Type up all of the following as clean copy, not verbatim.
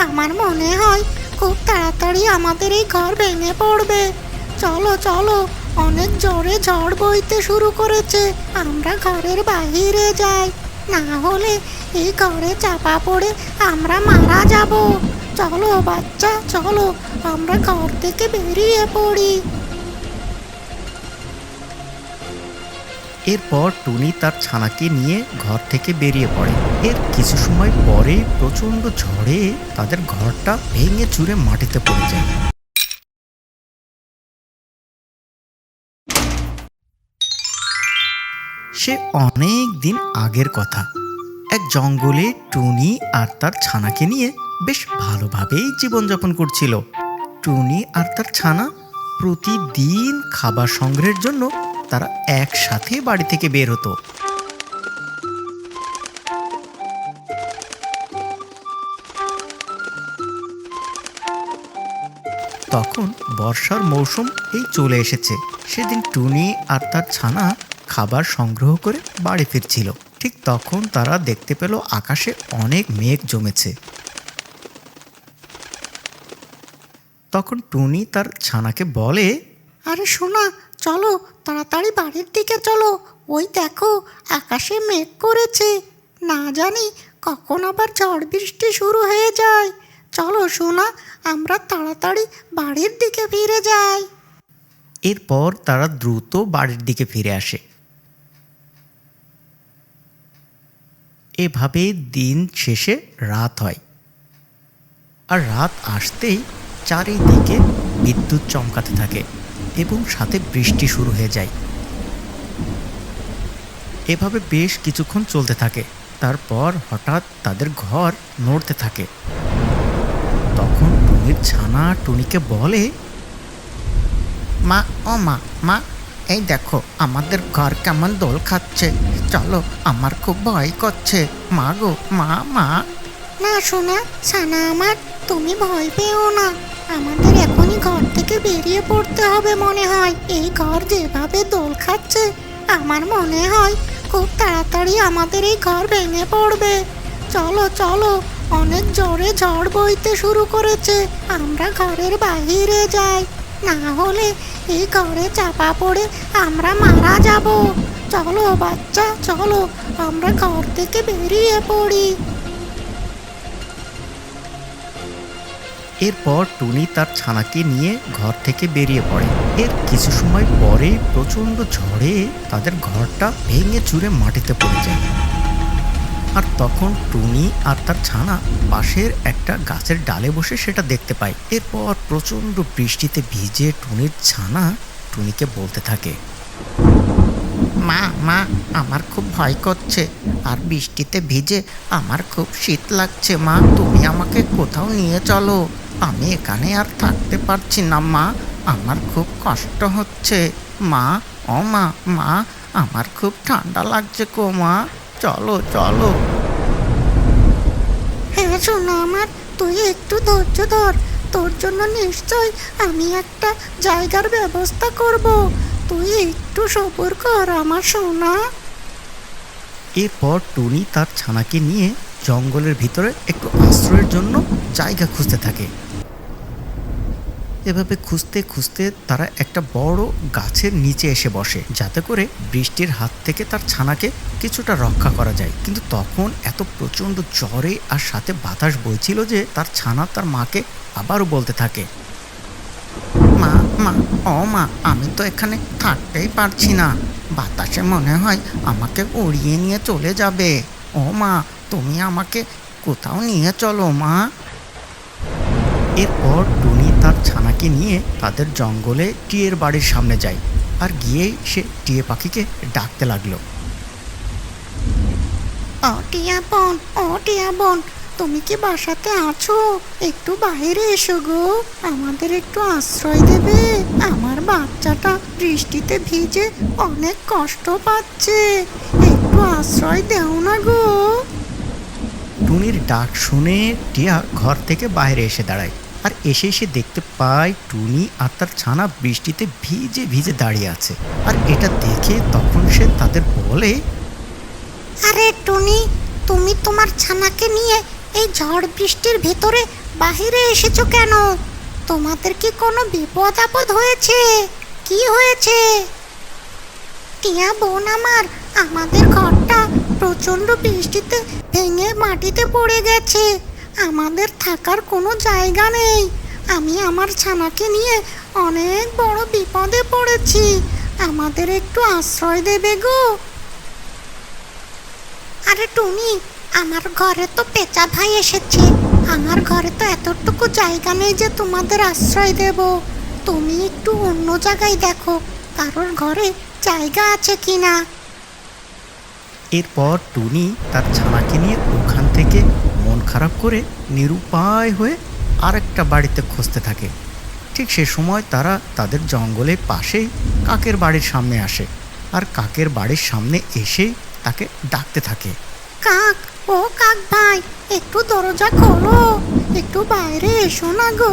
আমার মনে হয় খুব তাড়াতাড়ি আমাদের এই ঘর ভেঙে পড়বে। চলো চলো, অনেক জোরে ঝড় বইতে শুরু করেছে, আমরা ঘরের বাইরে যাই, না হলে এই ঘরে চাপা পড়ে আমরা মারা যাব। চলো বাচ্চা চলো, আমরা ঘর থেকে বেরিয়ে পড়ি। এরপর টুনি তার ছানাকে নিয়ে ঘর থেকে বেরিয়ে পড়ে। এর কিছু সময় পরে প্রচণ্ড ঝড়ে তাদের ঘরটা ভেঙে চুরে মাটিতে পড়ে যায়। সে অনেক দিন আগের কথা। এক জঙ্গলে টুনি আর তার ছানাকে নিয়ে বেশ ভালোভাবেই জীবনযাপন করছিল। টুনি আর তার ছানা প্রতিদিন খাবার সংগ্রহের জন্য তারা একসাথে বাড়ি থেকে বের হতো। তখন বর্ষার মৌসুম এই চলে এসেছে। সেদিন টুনি আর তার ছানা খাবার সংগ্রহ করে বাড়ি ফিরছিল। ঠিক তখন তারা দেখতে পেল আকাশে অনেক মেঘ জমেছে। তখন টুনি তার ছানাকে বলে, আরে শোনা, চলো তাড়াতাড়ি বাড়ির দিকে চলো, ওই দেখো আকাশে মেঘ করেছে, না জানি কখন আবার ঝড় বৃষ্টি শুরু হয়ে যায়। চলো সোনা, আমরা তাড়াতাড়ি বাড়ির দিকে ফিরে যাই। এরপর তারা দ্রুত বাড়ির দিকে ফিরে আসে। এভাবে দিন শেষে রাত হয়, আর রাত আসতেই চারিদিকে বিদ্যুৎ চমকাতে থাকে এবং সাথে বৃষ্টি শুরু হয়ে যায়। এভাবে বেশ কিছুক্ষণ চলতে থাকে। তারপর হঠাৎ তাদের ঘর নড়তে থাকে। তখন টুনির ছানা টুনিকে বলে, মা ও মা, মা এই দেখো আমাদের ঘর কেমন দোল খাচ্ছে, চলো আমার খুব ভয় করছে, মা গো মা মা। না শোনা, ছানা আমার, তুমি ভয় পেও না, আমাদের এখনই ঘর থেকে বেরিয়ে পড়তে হবে মনে হয়। এই ঘর যেভাবে দোল খাচ্ছে আমার মনে হয় খুব তাড়াতাড়ি আমাদের এই ঘর ভেঙে পড়বে। চলো চলো, অনেক জোরে ঝড় বইতে শুরু করেছে, আমরা ঘরের বাইরে যাই, না হলে এই ঘরে চাপা পড়ে আমরা মারা যাব। চলো বাচ্চা চলো, আমরা ঘর থেকে বেরিয়ে পড়ি। এরপর টুনি তার ছানাকে নিয়ে ঘর থেকে বেরিয়ে পড়ে। এর কিছু সময় পরে প্রচণ্ড ঝড়ে তাদের ঘরটা ভেঙে চুরে মাটিতে পড়ে যায়। আর তখন টুনি আর তার ছানা পাশের একটা গাছের ডালে বসে সেটা দেখতে পায়। এরপর প্রচণ্ড বৃষ্টিতে ভিজে টুনির ছানা টুনিকে বলতে থাকে, মা মা, আমার খুব ভয় করছে, আর বৃষ্টিতে ভিজে আমার খুব শীত লাগছে, মা তুমি আমাকে কোথাও নিয়ে চলো, আমি এখানে আর থাকতে পারছি না মা, আমার খুব কষ্ট হচ্ছে, মা ও মা মা, আমার খুব ঠান্ডা লাগছে গো মা, চলো চলো। হ্যাঁ শোনা আমার, তুই একটু ধৈর্য ধর, তোর জন্য নিশ্চয় আমি একটা জায়গার ব্যবস্থা করব, তুই একটু সবুর কর আমার সোনা। এরপর টুনি তার ছানাকে নিয়ে জঙ্গলের ভিতরে একটু আশ্রয়ের জন্য জায়গা খুঁজতে থাকে। এভাবে খুঁজতে খুঁজতে তারা একটা বড় গাছের নিচে এসে বসে, যাতে করে বৃষ্টির হাত থেকে তার ছানাকে কিছুটা রক্ষা করা যায়। কিন্তু তখন এত প্রচণ্ড ঝড়ে আর সাথে বাতাস বইছিল যে তার ছানা তার মাকে আবারও বলতে থাকে, মা মা ও মা, আমি তো এখানে থাকতেই পারছি না, বাতাসে মনে হয় আমাকে উড়িয়ে নিয়ে চলে যাবে, ও মা তুমি আমাকে কোথাও নিয়ে চলো মা। এরপর টুনি তার ছানাকে নিয়ে তাদের জঙ্গলে টিয়ের বাড়ির সামনে যায়, আর গিয়েই সে টিয়ে পাখিকে ডাকতে লাগলো, ও টিয়া বোন, ও টিয়া বোন, তুমি কি বাসাতে আছো? একটু বাইরে এসো গো, আমাদের একটু আশ্রয় দেবে, আমার বাচ্চাটা বৃষ্টিতে ভিজে অনেক কষ্ট পাচ্ছে, একটু আশ্রয় দেও না গো। টুনির ডাক শুনে টিয়া ঘর থেকে বাইরে এসে দাঁড়ায়, আর এসে সে দেখতে পায় টুনি আর তার ছানা বৃষ্টিতে ভিজে ভিজে দাঁড়িয়ে আছে। আর এটা দেখে তখন সে তাদের বলে, আরে টুনি, তুমি তোমার ছানাকে নিয়ে এই ঝড় বৃষ্টির ভেতরে বাহিরে এসেছো কেন? তোমাদের কি কোনো বিপদ আপদ হয়েছে? কি হয়েছে? টিয়া বোন আমার, আমাদের ঘরটা প্রচণ্ড বৃষ্টিতে ভেঙে মাটিতে পড়ে গেছে। আমাদের থাকার কোনো জায়গা নেই। আমি আমার ছানাকে নিয়ে অনেক বড় বিপদে পড়েছি। আমাদের একটু আশ্রয় দেবে গো? আরে টুনি, আমার ঘরে তো পেঁচা ভাই এসেছে। আমার ঘরে তো এতটুকু জায়গা নেই যে তোমাদের আশ্রয় দেব। তুমি একটু অন্য জায়গায় দেখো, কারোর ঘরে জায়গা আছে কিনা। এরপর টুনি তার ছানাকে নিয়ে ওখান থেকে মন খারাপ করে নিরুপায় হয়ে আরেকটা বাড়িতে খুঁজতে থাকে। ঠিক সে সময় তারা তাদের জঙ্গলের পাশেই কাকের বাড়ির সামনে আসে, আর কাকের বাড়ির সামনে এসেই তাকে ডাকতে থাকে। কাক, ও কাক ভাই, একটু দরজা খোলো, একটু বাইরে এসো না গো।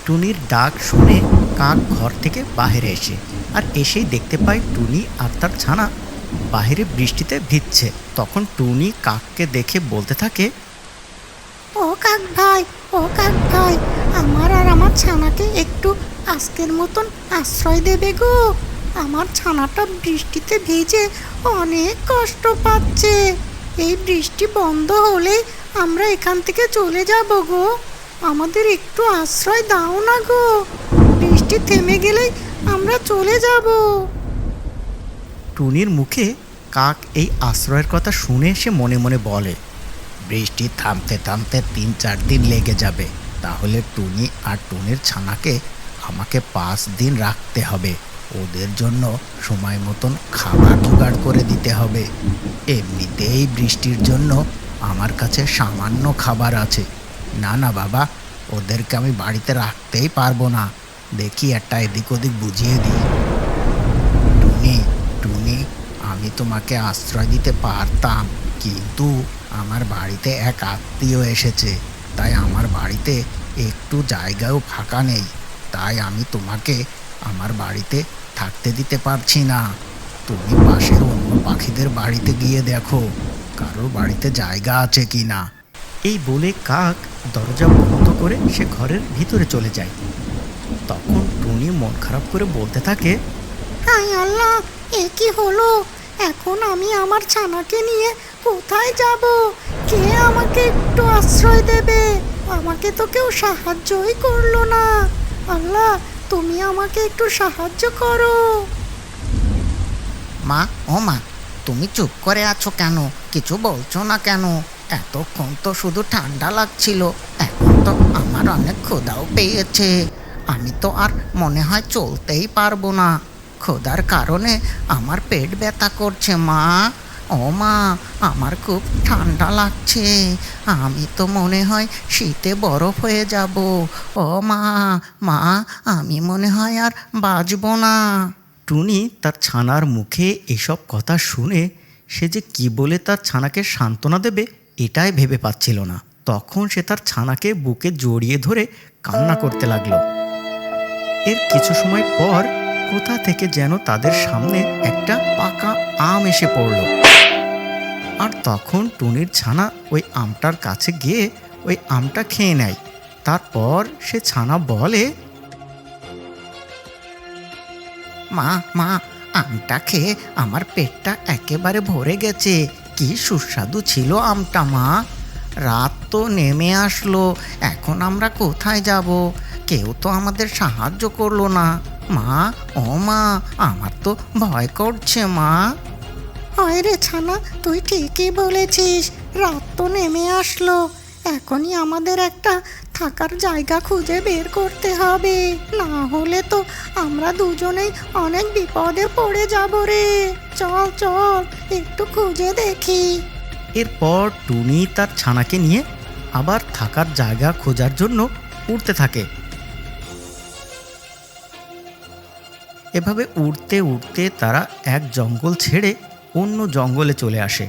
টুনির ডাক শুনে কাক ঘর থেকে বাইরে এসে আর এসেই দেখতে পায় টুনি আর তার ছানা বাইরে বৃষ্টিতে ভিজছে। তখন টুনি কাককে দেখে বলতে থাকে, ও কাক ভাই, ও কাক ভাই, আমার আর আমার ছানাকে একটু আজকের মতন আশ্রয় দেবে গো? আমার ছানাটা বৃষ্টিতে ভিজে অনেক কষ্ট পাচ্ছে। এই বৃষ্টি বন্ধ হলে আমরা এখান থেকে চলে যাব গো। আমাদের একটু আশ্রয় দাও না গো। বৃষ্টি থেমে গেলেই আমরা চলে যাব। টুনির মুখে কাক এই আশ্রয়ের কথা শুনে সে মনে মনে বলে, বৃষ্টি থামতে থামতে ৩-৪ দিন লেগে যাবে। তাহলে টুনি আর টুনির ছানাকে আমাকে ৫ দিন রাখতে হবে। ওদের জন্য সময় মতন খাবার জোগাড় করে দিতে হবে। এমনিতেই বৃষ্টির জন্য আমার কাছে সামান্য খাবার আছে। না না বাবা, ওদেরকে আমি বাড়িতে রাখতেই পারবো না। দেখি একটা এদিক ওদিক বুঝিয়ে দিই। টুনি, টুনি, আমি তোমাকে আশ্রয় দিতে পারতাম, কিন্তু আমার বাড়িতে এক আত্মীয় এসেছে। তাই আমার বাড়িতে একটু জায়গাও ফাঁকা নেই। তাই আমি তোমাকে আমার বাড়িতে থাকতে দিতে পারছি না। তুমি পাশের অন্য পাখিদের বাড়িতে গিয়ে দেখো কারোর বাড়িতে জায়গা আছে কি না। এই বলে কাক দরজা বন্ধ করে সে ঘরের ভিতরে চলে যায়। তখন টুনি মন খারাপ করে বলতে থাকে, হায় আল্লাহ, এ কি হলো? এখন আমি আমার ছানাকে নিয়ে কোথায় যাব? কে আমাকে একটু আশ্রয় দেবে? আমাকে তো কেউ সাহায্যই করলো না। আল্লাহ, তুমি আমাকে একটু সাহায্য করো। মা, ও মা, তুমি চুপ করে আছো কেন? কিছু বলছো না কেন? এতক্ষণ তো শুধু ঠান্ডা লাগছিল, এখন তো আমার অনেক ক্ষুধাও পেয়েছে। আমি তো আর মনে হয় চলতেই পারবো না। ক্ষুধার কারণে আমার পেট ব্যথা করছে মা। ও মা, আমার খুব ঠান্ডা লাগছে। আমি তো মনে হয় শীতে বরফ হয়ে যাব। ও মা, মা, আমি মনে হয় আর বাঁচবো না। টুনি তার ছানার মুখে এসব কথা শুনে সে যে কি বলে তার ছানাকে সান্ত্বনা দেবে এটাই ভেবে পাচ্ছিল না। তখন সে তার ছানাকে বুকে জড়িয়ে ধরে কান্না করতে লাগলো। এর কিছু সময় পর কোথা থেকে যেন তাদের সামনে একটা পাকা আম এসে পড়ল। আর তখন টুনির ছানা ওই আমটার কাছে গিয়ে ওই আমটা খেয়ে নেয়। তারপর সে ছানা বলে, মা, মা, আমটা খেয়ে আমার পেটটা একেবারে ভরে গেছে। কি সুস্বাদু ছিল আমটা মা। রাত তো নেমে আসলো, এখন আমরা কোথায় যাব? কেউ তো আমাদের সাহায্য করলো না। মা, ও মা, আমার তো ভয় করছে মা। হয় রে ছানা, তুই ঠিকই বলেছিস। রাত তো নেমে আসলো, এখনই আমাদের একটা থাকার জায়গা খুঁজে বের করতে হবে। না হলে তো আমরা দুজনেই অনেক বিপদে পড়ে যাব রে। চল চল, একটু খুঁজে দেখি। এরপর টুনি তার ছানাকে নিয়ে আবার থাকার জায়গা খোঁজার জন্য উড়তে থাকে। এভাবে উড়তে উড়তে তারা এক জঙ্গল ছেড়ে অন্য জঙ্গলে চলে আসে।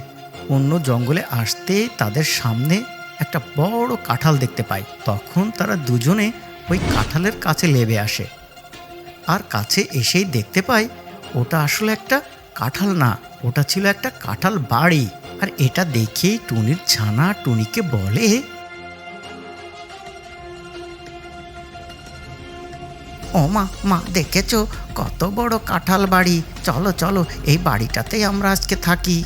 অন্য জঙ্গলে আসতে তাদের সামনে একটা বড় কাঁঠাল দেখতে পায়। তখন তারা দুজনে ওই কাঁঠালের কাছে লেবে আসে, আর কাছে এসেই দেখতে পায় ওটা আসলে একটা কাঁঠাল না, ওটা ছিল একটা কাঁঠাল বাড়ি। আর এটা দেখেই টুনির ছানা টুনিকে বলে, ও মা, মা দেখেছো কত বড় কাঁঠাল বাড়ি, চলো চলো এই বাড়িটাতেই আমরা আজকে থাকি।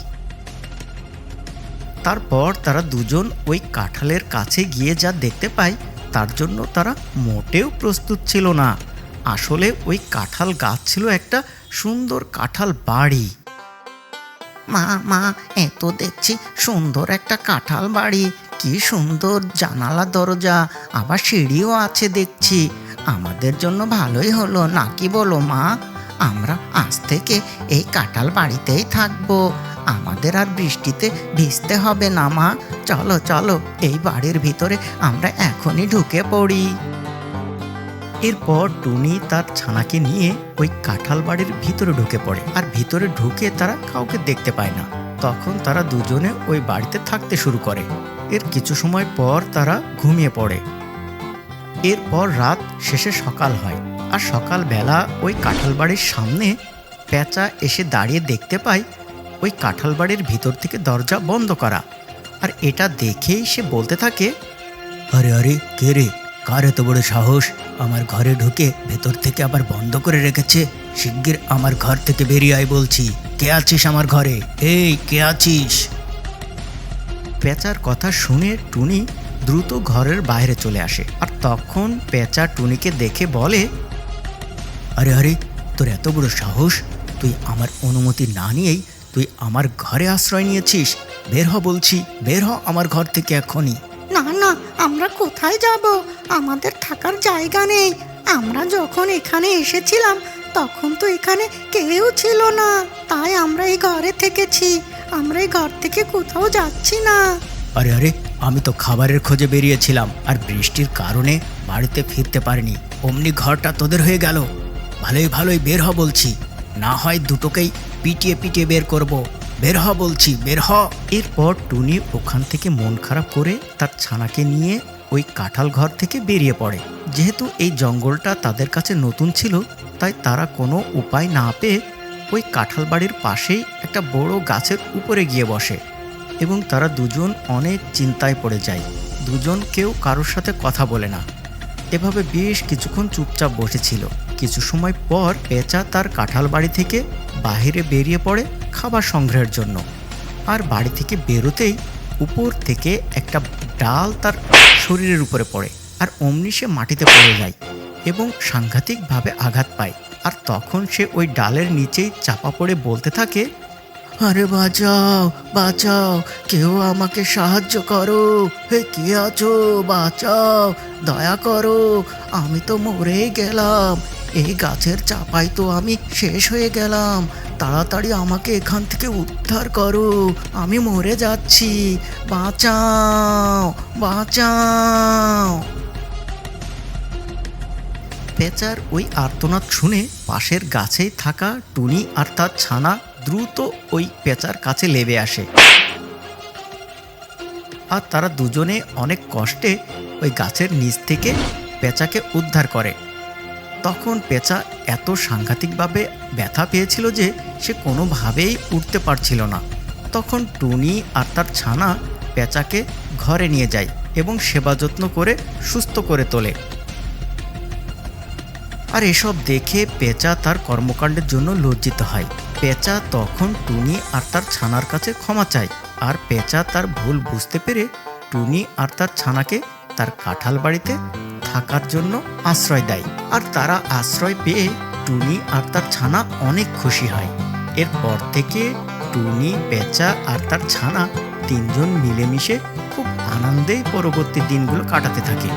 তারপর তারা দুজন ওই কাঁঠালের কাছে গিয়ে যা দেখতে পায় তার জন্য তারা মোটেও প্রস্তুত ছিল না। আসলে ওই কাঁঠাল গাছ ছিল একটা সুন্দর কাঁঠাল বাড়ি। মা মা, এ তো দেখছি সুন্দর একটা কাঁঠাল বাড়ি, কি সুন্দর জানালা দরজা, আবার সিঁড়িও আছে দেখছি। আমাদের জন্য ভালোই হলো, নাকি বলো মা? আমরা আজ থেকে এই কাঁঠাল বাড়িতেই থাকবো, আমাদের আর বৃষ্টিতে ভিজতে হবে না মা। চলো চলো এই বাড়ির ভিতরে আমরা এখনই ঢুকে পড়ি। এরপর টুনি তার ছানাকে নিয়ে ওই কাঁঠাল বাড়ির ভিতরে ঢুকে পড়ে, আর ভিতরে ঢুকে তারা কাউকে দেখতে পায় না। তখন তারা দুজনে ওই বাড়িতে থাকতে শুরু করে। এর কিছু সময় পর তারা ঘুমিয়ে পড়ে। এরপর রাত শেষে সকাল হয়, আর সকালবেলা ওই কাঁঠাল বাড়ির সামনে পেঁচা এসে দাঁড়িয়ে দেখতে পায় ওই কাঁঠাল বাড়ির ভিতর থেকে দরজা বন্ধ করা। আর এটা দেখেই সে বলতে থাকে, আরে আরে, কে রে? কার এত বড় সাহস আমার ঘরে ঢুকে ভেতর থেকে আবার বন্ধ করে রেখেছে? শিগগির আমার ঘর থেকে বেরিয়ে আয় বলছি। কে আছিস আমার ঘরে? এই, কে আছিস? পেঁচার কথা শুনে টুনি দ্রুত ঘরের বাইরে চলে আসে, আর তখন পেঁচা টুনিকে দেখে বলে, আরে আরে, তোর এত বড় সাহস! তুই আমার অনুমতি না নিয়েই তুই আমার ঘরে আশ্রয় নিয়েছিস। বের হ বলছি, বের হ আমার ঘর থেকে এখনই। না না, আমরা কোথায় যাব? আমাদের থাকার জায়গা নেই। আমরা যখন এখানে এসেছিলাম তখন তো এখানে কেউ ছিল না, তাই আমরা এই ঘরে থেকেছি। আমরা এই ঘর থেকে কোথাও যাচ্ছি না। আরে আরে, আমি তো খাবারের খোঁজে বেরিয়েছিলাম, আর বৃষ্টির কারণে বাড়িতে ফিরতে পারিনি। অমনি ঘরটা তোদের হয়ে গেল। ভালোই ভালোই বের হ বলছি, না হয় দুটোকেই পিটিয়ে পিটিয়ে বের করব। বের হ বলছি, বের হ। এরপর টুনি ওখান থেকে মন খারাপ করে তার ছানাকে নিয়ে ওই কাঁঠাল ঘর থেকে বেরিয়ে পড়ে। যেহেতু এই জঙ্গলটা তাদের কাছে নতুন ছিল, তাই তারা কোনো উপায় না পেয়ে ওই কাঁঠাল বাড়ির পাশেই একটা বড় গাছের উপরে গিয়ে বসে, এবং তারা দুজন অনেক চিন্তায় পড়ে যায়। দুজন কেউ কারোর সাথে কথা বলে না। এভাবে বেশ কিছুক্ষণ চুপচাপ বসেছিল। কিছু সময় পর পেঁচা তার কাঁঠাল বাড়ি থেকে বাহিরে বেরিয়ে পড়ে খাবার সংগ্রহের জন্য। আর বাড়ি থেকে বেরোতেই উপর থেকে একটা ডাল তার শরীরের উপরে পড়ে, আর অমনি সে মাটিতে পড়ে যায় এবং সাংঘাতিকভাবে আঘাত পায়। আর তখন সে ওই ডালের নিচেই চাপা পড়ে বলতে থাকে, আরে বাঁচাও বাঁচাও, কেউ আমাকে সাহায্য করো। হে, কে আছো? বাঁচাও, দয়া করো, আমি তো মরেই গেলাম। এই গাছের চাপায় তো আমি শেষ হয়ে গেলাম। তাড়াতাড়ি আমাকে এখান থেকে উদ্ধার করো, আমি মরে যাচ্ছি। বাঁচাও বাঁচাও। পেঁচার ওই আর্তনাদ শুনে পাশের গাছেই থাকা টুনি আর তার ছানা দ্রুত ওই পেঁচার কাছে লেবে আসে, আর তারা দুজনে অনেক কষ্টে ওই গাছের নিচ থেকে পেঁচাকে উদ্ধার করে। তখন পেঁচা এত সাংঘাতিকভাবে ব্যথা পেয়েছিল যে সে কোনোভাবেই উঠতে পারছিল না। তখন টুনি আর তার ছানা পেঁচাকে ঘরে নিয়ে যায় এবং সেবা যত্ন করে সুস্থ করে তোলে। আর এসব দেখে পেঁচা তার কর্মকাণ্ডের জন্য লজ্জিত হয়। পেঁচা তখন টুনি আর তার ছানার কাছে ক্ষমা চায়, আর পেঁচা তার ভুল বুঝতে পেরে টুনি আর তার ছানাকে তার কাঁঠাল বাড়িতে থাকার জন্য আশ্রয় দেয়। আর তারা আশ্রয় পেয়ে টুনি আর তার ছানা অনেক খুশি হয়। এরপর থেকে টুনি, পেঁচা আর তার ছানা তিনজন মিলেমিশে খুব আনন্দেই পরবর্তী দিনগুলো কাটাতে থাকে।